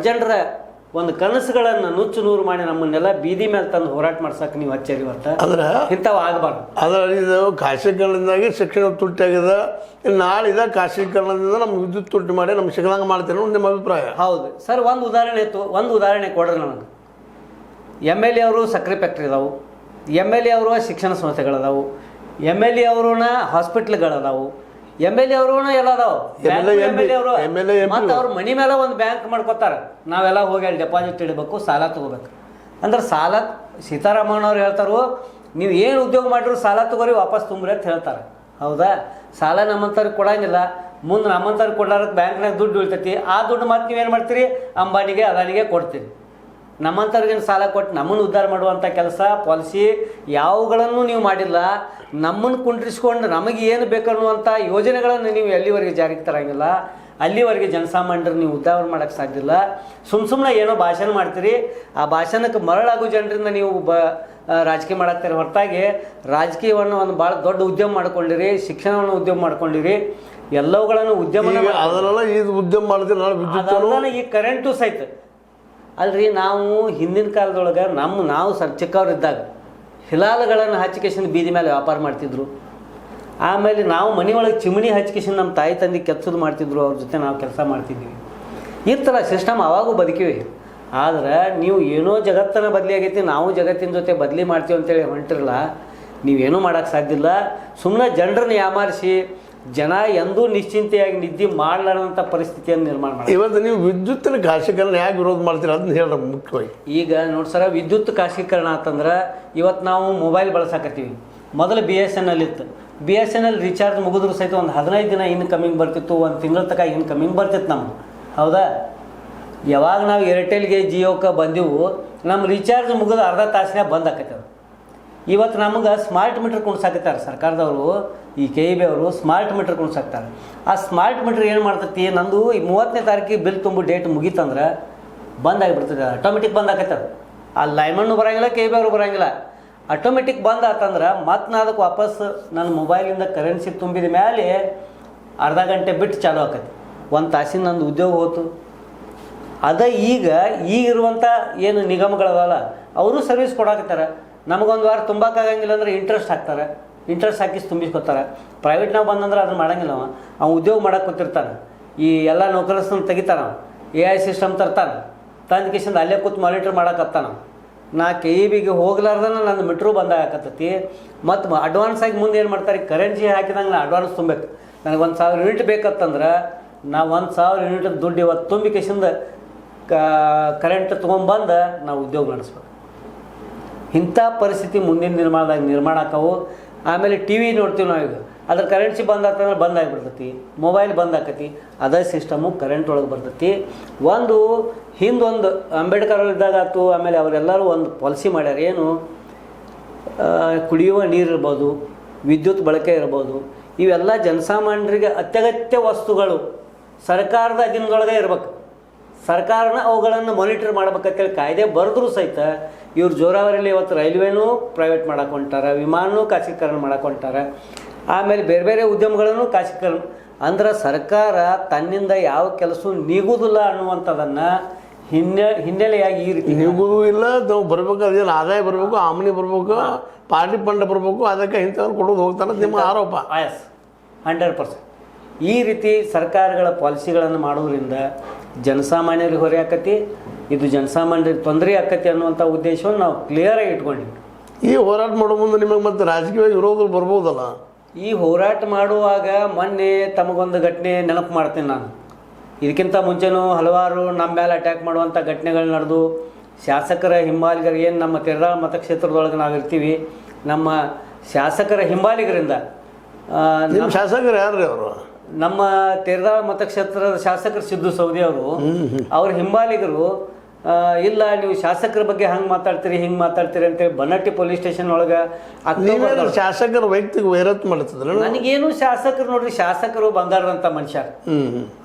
ಜನರ ಒಂದು ಕನಸುಗಳನ್ನು ನುಚ್ಚು ನೂರು ಮಾಡಿ ನಮ್ಮನ್ನೆಲ್ಲ ಬೀದಿ ಮೇಲೆ ತಂದು ಹೋರಾಟ ಮಾಡ್ಸಕ್ಕೆ ನೀವು ಹಚ್ಚರಿ ಇವತ್ತು. ಅಂದ್ರೆ ಇಂಥವು ಆಗಬಾರ್ದು. ಅದರಲ್ಲಿ ಇದು ಖಾಸಗೀಕರಣದಿಂದಾಗಿ ಶಿಕ್ಷಣ ತುಟ್ಟಿಯಾಗಿದೆ. ಇನ್ನು ನಾಳಿದ ಖಾಸಗೀಕರಣದಿಂದ ನಮ್ಮ ವಿದ್ಯುತ್ ತುಟ್ಟಿ ಮಾಡಿ ನಮ್ಮ ಶಿಕ್ಷಣ ಮಾಡ್ತೀರ ನಿಮ್ಮ ಅಭಿಪ್ರಾಯ? ಹೌದು ಸರ್. ಒಂದು ಉದಾಹರಣೆ ಕೊಡ್ರಿ ನನಗೆ. MLA ಅವರು ಸಕ್ಕರೆ ಫ್ಯಾಕ್ಟ್ರಿ ಅದಾವು, MLA ಅವರು ಶಿಕ್ಷಣ ಸಂಸ್ಥೆಗಳದಾವು, MLA ಅವ್ರನ್ನ ಹಾಸ್ಪಿಟ್ಲ್ಗಳದಾವು, MLA ಅವರು ಎಲ್ಲ ಅದಾವು. ಮತ್ತು ಅವ್ರ ಮನಿ ಮೇಲೆ ಒಂದು ಬ್ಯಾಂಕ್ ಮಾಡ್ಕೋತಾರೆ. ನಾವೆಲ್ಲ ಹೋಗಿ ಅಲ್ಲಿ ಡೆಪಾಸಿಟ್ ಇಡಬೇಕು, ಸಾಲ ತಗೋಬೇಕು. ಅಂದ್ರೆ ಸಾಲ ಸೀತಾರಾಮನ್ ಅವ್ರು ಹೇಳ್ತಾರೋ, ನೀವು ಏನು ಉದ್ಯೋಗ ಮಾಡಿದ್ರು ಸಾಲ ತಗೋರಿ, ವಾಪಸ್ ತುಂಬ್ರಿ ಅಂತ ಹೇಳ್ತಾರೆ. ಹೌದಾ? ಸಾಲ ನಮ್ಮಂಥವ್ರಿಗೆ ಕೊಡಂಗಿಲ್ಲ. ಮುಂದೆ ನಮ್ಮಂಥವ್ರಿಗೆ ಕೊಡ್ಲಾರಕ್ಕೆ ಬ್ಯಾಂಕ್ನಾಗ ದುಡ್ಡು ಉಳಿತೈತಿ. ಆ ದುಡ್ಡು ಮತ್ತೆ ನೀವೇನು ಮಾಡ್ತೀರಿ? ಅಂಬಾನಿಗೆ ಅದಾನಿಗೆ ಕೊಡ್ತೀರಿ. ನಮ್ಮಂಥವ್ರಿಗೇನು ಸಾಲ ಕೊಟ್ಟು ನಮ್ಮನ್ನು ಉದ್ಧಾರ ಮಾಡುವಂಥ ಕೆಲಸ ಪಾಲಿಸಿ ಯಾವುಗಳನ್ನು ನೀವು ಮಾಡಿಲ್ಲ. ನಮ್ಮನ್ನು ಕುಂಡ್ರಿಸ್ಕೊಂಡು ನಮಗೆ ಏನು ಬೇಕನ್ನುವಂಥ ಯೋಜನೆಗಳನ್ನು ನೀವು ಎಲ್ಲಿವರೆಗೆ ಜಾರಿಗೆ ತರಂಗಿಲ್ಲ, ಅಲ್ಲಿವರೆಗೆ ಜನಸಾಮಾನ್ಯರು ನೀವು ಉದ್ಧಾರ ಮಾಡೋಕ್ಕೆ ಸಾಧ್ಯ ಇಲ್ಲ. ಸುಮ್ಮನೆ ಏನೋ ಭಾಷಣ ಮಾಡ್ತೀರಿ. ಆ ಭಾಷಣಕ್ಕೆ ಮರಳಾಗೋ ಜನರಿಂದ ನೀವು ರಾಜಕೀಯ ಮಾಡಾಕ್ತಾರೆ ಹೊರತಾಗಿ ರಾಜಕೀಯವನ್ನು ಒಂದು ಭಾಳ ದೊಡ್ಡ ಉದ್ಯಮ ಮಾಡ್ಕೊಂಡಿರಿ, ಶಿಕ್ಷಣವನ್ನು ಉದ್ಯಮ ಮಾಡ್ಕೊಂಡಿರಿ, ಎಲ್ಲವುಗಳನ್ನು ಉದ್ಯಮ ಉದ್ಯಮ ಮಾಡಿದ್ರೆ ಈ ಕರೆಂಟು ಸಹಿತ ಅಲ್ರಿ. ನಾವು ಹಿಂದಿನ ಕಾಲದೊಳಗೆ ನಾವು ಚಿಕ್ಕವರಿದ್ದಾಗ ಹಿಲಾಲುಗಳನ್ನು ಹಚ್ಚಿಕೇಶನ್ ಬೀದಿ ಮೇಲೆ ವ್ಯಾಪಾರ ಮಾಡ್ತಿದ್ರು. ಆಮೇಲೆ ನಾವು ಮನೆಯೊಳಗೆ ಚಿಮಣಿ ಹಚ್ಚಿಕೇಶನ್ ನಮ್ಮ ತಾಯಿ ತಂದೆ ಕೆತ್ತದು ಮಾಡ್ತಿದ್ರು. ಅವ್ರ ಜೊತೆ ನಾವು ಕೆಲಸ ಮಾಡ್ತಿದ್ವಿ. ಈ ಥರ ಸಿಸ್ಟಮ್ ಅವಾಗೂ ಬದುಕಿವಿ. ಆದ್ರೆ ನೀವು ಏನೋ ಜಗತ್ತನ್ನು ಬದಲಿ ಆಗೈತಿ, ನಾವು ಜಗತ್ತಿನ ಜೊತೆ ಬದಲಿ ಮಾಡ್ತೀವಿ ಅಂತೇಳಿ ಹೊಂಟಿರಲ್ಲ. ನೀವೇನೂ ಮಾಡೋಕ್ಕೆ ಸಾಧ್ಯ ಇಲ್ಲ. ಸುಮ್ಮನೆ ಜನರನ್ನು ಯಾಮಾರಿಸಿ ಜನ ಎಂದೂ ನಿಶ್ಚಿಂತೆಯಾಗಿ ನಿದ್ದೆ ಮಾಡಲಾರಂಥ ಪರಿಸ್ಥಿತಿಯನ್ನು ನಿರ್ಮಾಣ ಮಾಡಿ. ಇವತ್ತು ನೀವು ವಿದ್ಯುತ್ತಿನ ಖಾಸಗೀಕರಣ ಯಾಕೆ ವಿರೋಧ ಮಾಡ್ತೀರಾ ಅದನ್ನ ಹೇಳ ಮುಖ್ಯವಾಗಿ. ಈಗ ನೋಡಿ ಸರ, ವಿದ್ಯುತ್ ಖಾಸಗೀಕರಣ ಅಂತಂದ್ರೆ ಇವತ್ತು ನಾವು ಮೊಬೈಲ್ ಬಳಸಾಕತ್ತೀವಿ. ಮೊದಲು BSNL ಇತ್ತು. BSNL ರೀಚಾರ್ಜ್ ಮುಗಿದ್ರು ಸಹಿತ ಒಂದು 15 ದಿನ ಇನ್ಕಮಿಂಗ್ ಬರ್ತಿತ್ತು, ಒಂದು ತಿಂಗಳ ತನಕ ಇನ್ಕಮಿಂಗ್ ಬರ್ತಿತ್ತು ನಮ್ಗೆ. ಹೌದಾ? ಯಾವಾಗ ನಾವು ಏರ್ಟೆಲ್ಗೆ ಜಿಯೋಕ್ಕೆ ಬಂದೆವು, ನಮ್ಮ ರೀಚಾರ್ಜ್ ಮುಗಿದು ಅರ್ಧ ತಾಸಿನಾಗ ಬಂದ್ ಆಕೈತೆ. ಇವತ್ತು ನಮಗೆ ಸ್ಮಾರ್ಟ್ ಮೀಟ್ರ್ ಕುಣ್ಸಾಕತ್ತಾರೆ ಸರ್ಕಾರದವರು. ಈ KEB ಅವರು ಸ್ಮಾರ್ಟ್ ಮೀಟ್ರ್ ಕುಣ್ಸಾಕ್ತಾರೆ. ಆ ಸ್ಮಾರ್ಟ್ ಮೀಟ್ರ್ ಏನು ಮಾಡ್ತೈತಿ, ನಂದು ಈ 30ನೇ ತಾರೀಕಿಗೆ ಬಿಲ್ ತುಂಬು ಡೇಟ್ ಮುಗೀತಂದ್ರೆ ಬಂದ್ ಆಗಿಬಿಡ್ತದೆ. ಆಟೋಮೆಟಿಕ್ ಬಂದ್ ಆಕೈತೆ. ಆ ಲೈಮನ್ನು ಬರೋಂಗಿಲ್ಲ, KEB ಅವರು ಬರೋಂಗಿಲ್ಲ. ಆಟೋಮೆಟಿಕ್ ಬಂದ್ ಆತಂದ್ರೆ ಮತ್ತೆ ನಾನು ಅದಕ್ಕೆ ವಾಪಸ್ ನನ್ನ ಮೊಬೈಲಿಂದ ಕರೆನ್ಸಿ ತುಂಬಿದ ಮೇಲೆ ಅರ್ಧ ಗಂಟೆ ಬಿಟ್ಟು ಚಾಲು ಆಕೈತಿ. ಒಂದು ತಾಸಿನ ನಂದು ಉದ್ಯೋಗ ಹೋತು. ಅದ ಈಗಿರುವಂಥ ಏನು ನಿಗಮಗಳದಲ್ಲ ಅವರು ಸರ್ವಿಸ್ ಕೊಡಾಕತ್ತಾರೆ. ನಮಗೊಂದು ವಾರ ತುಂಬಕ್ಕಾಗಂಗಿಲ್ಲ ಅಂದ್ರೆ ಇಂಟ್ರೆಸ್ಟ್ ಹಾಕ್ತಾರೆ. ಇಂಟ್ರೆಸ್ಟ್ ಹಾಕಿಸಿ ತುಂಬಿಸ್ಕೊತಾರೆ. ಪ್ರೈವೇಟ್ನಾಗ ಬಂದಂದ್ರೆ ಅದನ್ನು ಮಾಡೋಂಗಿಲ್ಲ. ಅವ ಉದ್ಯೋಗ ಮಾಡಕ್ಕೆ ಕೂತಿರ್ತಾನೆ. ಈ ಎಲ್ಲ ನೌಕರಸ್ಥನ ತೆಗಿತಾನೆ. AI system ತರ್ತಾನೆ. ತಂದು ಕಿಶನ್ ಅಲ್ಲೇ ಕೂತು ಮಾನಿಟ್ರ್ ಮಾಡಕತ್ತಾನ. ನಾ KEBಗೆ ಹೋಗ್ಲಾರ್ದನ ನನ್ನ ಮಿಟ್ರು ಬಂದಾಗತ್ತತಿ. ಮತ್ತು ಅಡ್ವಾನ್ಸ್ ಆಗಿ ಮುಂದೆ ಏನು ಮಾಡ್ತಾರೆ, ಕರೆನ್ಸಿ ಹಾಕಿದಂಗೆ ನಾ ಅಡ್ವಾನ್ಸ್ ತುಂಬಬೇಕು. ನನಗೆ 1000 ಯೂನಿಟ್ ಬೇಕತ್ತಂದ್ರೆ ನಾ 1000 ಯೂನಿಟ್ ದುಡ್ಡು ಇವತ್ತು ತುಂಬಿ ಕಿಶಿಂದ ಕರೆಂಟ್ ತೊಗೊಂಬಂದು ನಾವು ಉದ್ಯೋಗ ನಡೆಸ್ಬೇಕು. ಇಂಥ ಪರಿಸ್ಥಿತಿ ಮುಂದಿನ ನಿರ್ಮಾಣ ಆಕವು. ಆಮೇಲೆ TV ನೋಡ್ತೀವಿ ನಾವೀಗ, ಅದ್ರ ಕರೆನ್ಸಿ ಬಂದ್ ಆಗ್ತಂದ್ರೆ ಬಂದ್ ಆಗಿಬಿಡ್ತೈತಿ. ಮೊಬೈಲ್ ಬಂದ್ ಆಕತಿ. ಅದೇ ಸಿಸ್ಟಮು ಕರೆಂಟ್ ಒಳಗೆ ಬರ್ತೈತಿ. ಹಿಂದೊಂದು ಅಂಬೇಡ್ಕರ್ ಅವರು ಇದ್ದಾಗ ಆಯ್ತು. ಆಮೇಲೆ ಅವರೆಲ್ಲರೂ ಒಂದು ಪಾಲಿಸಿ ಮಾಡ್ಯಾರ. ಏನು, ಕುಡಿಯುವ ನೀರು ಇರ್ಬೋದು, ವಿದ್ಯುತ್ ಬಳಕೆ ಇರ್ಬೋದು, ಇವೆಲ್ಲ ಜನಸಾಮಾನ್ಯರಿಗೆ ಅತ್ಯಗತ್ಯ ವಸ್ತುಗಳು ಸರ್ಕಾರದ ಅಧೀನದೊಳಗೆ ಇರ್ಬೇಕು. ಸರ್ಕಾರನ ಅವುಗಳನ್ನು ಮಾನಿಟರ್ ಮಾಡ್ಬೇಕಂತೇಳಿ ಕಾಯ್ದೆ ಬರೆದ್ರೂ ಸಹಿತ ಇವ್ರು ಜೋರಾವರಿಯಲ್ಲಿ ಇವತ್ತು ರೈಲ್ವೆನೂ ಪ್ರೈವೇಟ್ ಮಾಡಕ್ಕೆ ಹೊಂಟಾರ, ವಿಮಾನನೂ ಖಾಸಗೀಕರಣ ಮಾಡಕ್ಕೆ ಹೊಂಟಾರ. ಆಮೇಲೆ ಬೇರೆ ಬೇರೆ ಉದ್ಯಮಗಳನ್ನು ಖಾಸಗೀಕರಣ. ಅಂದ್ರೆ ಸರ್ಕಾರ ತನ್ನಿಂದ ಯಾವ ಕೆಲಸ ನೀಗುವುದಿಲ್ಲ ಅನ್ನುವಂಥದ್ದನ್ನು ಹಿನ್ನೆಲೆಯಾಗಿ ಈ ರೀತಿ ನೀಗುವುದೂ ಇಲ್ಲ. ನಾವು ಬರಬೇಕು, ಅದೇನು ಆದಾಯ ಬರಬೇಕು, ಆಮನಿ ಬರಬೇಕು, ಪಾರ್ಟಿ ಫಂಡ್ ಬರಬೇಕು, ಅದಕ್ಕೆ ಇಂಥವ್ರು ಕೊಡೋದು ಹೋಗ್ತಾರೆ ನಿಮ್ಮ ಆರೋಪ. 100%. ಈ ರೀತಿ ಸರ್ಕಾರಗಳ ಪಾಲಿಸಿಗಳನ್ನು ಮಾಡೋದ್ರಿಂದ ಜನಸಾಮಾನ್ಯರಿಗೆ ಹೊರೆ ಆಕತಿ. ಇದು ಜನಸಾಮಾನ್ಯರಿಗೆ ತೊಂದರೆ ಆಕತಿ ಅನ್ನುವಂಥ ಉದ್ದೇಶವನ್ನು ನಾವು ಕ್ಲಿಯರಾಗಿ ಇಟ್ಕೊಂಡಿವಿ. ಈ ಹೋರಾಟ ಮಾಡೋ ಮುಂದೆ ನಿಮಗೆ ಮತ್ತೆ ರಾಜಕೀಯವಾಗಿ ವಿರೋಧ ಬರ್ಬೋದಲ್ಲ? ಈ ಹೋರಾಟ ಮಾಡುವಾಗ ಮೊನ್ನೆ ತಮಗೊಂದು ಘಟನೆ ನೆನಪು ಮಾಡ್ತೀನಿ ನಾನು. ಇದಕ್ಕಿಂತ ಮುಂಚೆನೂ ಹಲವಾರು ನಮ್ಮ ಮೇಲೆ ಅಟ್ಯಾಕ್ ಮಾಡುವಂಥ ಘಟನೆಗಳು ನಡೆದು ಶಾಸಕರ ಹಿಂಬಾಲಿಗರು ಏನು ನಮ್ಮ ತಿರ್ದಾಳ ಮತಕ್ಷೇತ್ರದೊಳಗೆ ನಾವಿರ್ತೀವಿ, ನಮ್ಮ ಶಾಸಕರ ಹಿಂಬಾಲಿಗರಿಂದ ಶಾಸಕರು ಯಾರ್ರಿ ಅವರು? ನಮ್ಮ ತಿರ್ದಾಳ ಮತಕ್ಷೇತ್ರದ ಶಾಸಕರು ಸಿದ್ದು ಸೌದಿ ಅವರು, ಅವ್ರ ಹಿಂಬಾಲಿಗರು ಇಲ್ಲ ನೀವು ಶಾಸಕರ ಬಗ್ಗೆ ಹಂಗೆ ಮಾತಾಡ್ತೀರಿ ಹಿಂಗೆ ಮಾತಾಡ್ತೀರಿ ಅಂತೇಳಿ ಬನ್ನಟ್ಟಿ ಪೊಲೀಸ್ ಸ್ಟೇಷನ್ ಒಳಗೆ ಶಾಸಕರ ವೈಯಕ್ತಿಕ ವೈರತ್ ಮಾಡ್ತಿದ್ರು. ನನಗೇನು ಶಾಸಕರು ನೋಡ್ರಿ, ಶಾಸಕರು ಬಂಗಾರದಂಥ ಮನುಷ್ಯ.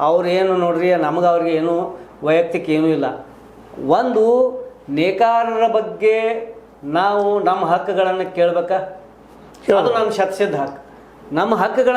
ಅವ್ರು ಏನು ನೋಡ್ರಿ, ನಮಗೆ ಅವ್ರಿಗೆ ಏನು ವೈಯಕ್ತಿಕ ಏನೂ ಇಲ್ಲ. ಒಂದು ನೇಕಾರರ ಬಗ್ಗೆ ನಾವು ನಮ್ಮ ಹಕ್ಕುಗಳನ್ನು ಕೇಳ್ಬೇಕಾ? ಅದು ನಮ್ಮ ಶತಸಿದ್ಧ ಹಕ್ಕು. ನಮ್ಮ ಹಕ್ಕುಗಳ